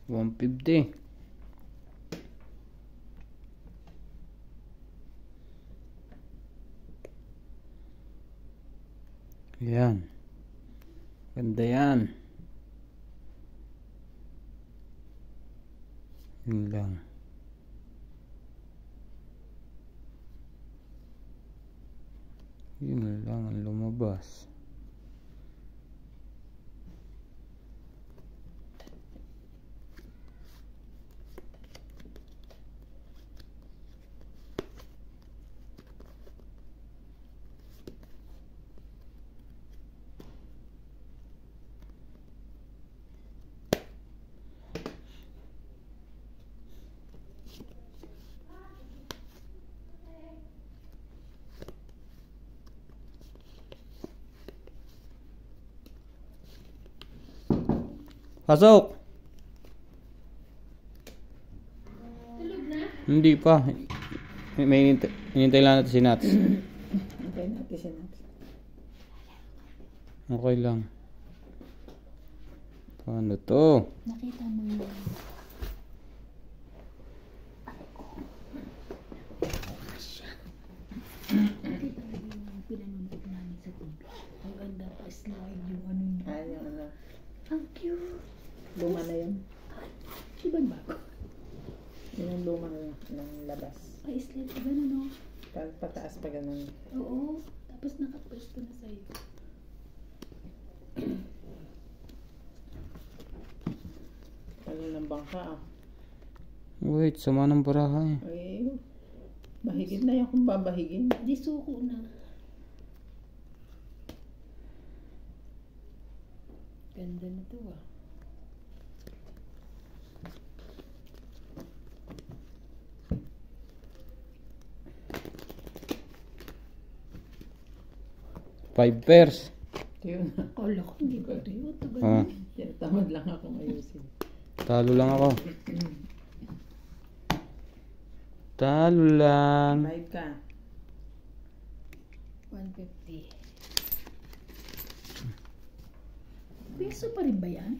150. Yan. Ganda yan. Yun lang. Yun lang ang lumabas. Pasok! Tulog na? Hindi pa. May hinintay lang natin si Nats. Hintayin natin si Nats. Okay lang. Paano to? Nakita mo yun. Nakita mo yung pinanonood namin sa TV. Ang ganda pa slide yung ano yun. Yung ano. Ang cute. Luma na yun. Iba bago. Yun ang luma ng labas. Ay, slide pa gano'n, no? Pataas pa ganun. Oo. Tapos nakapwesto na sa'yo. Ano ng bangka ah. Wait, sama ng baraha eh. Ay, bahigin na yung kung babahigin. Di suko na. Ganda na to ah. Five pairs. Yun. Kala ko hindi ba ito yun? Tagal Ah. na. Yan, tamad lang akong ayusin. Talo lang ako. Talo lang. Bayad ka. 150. Peso pa rin ba yan?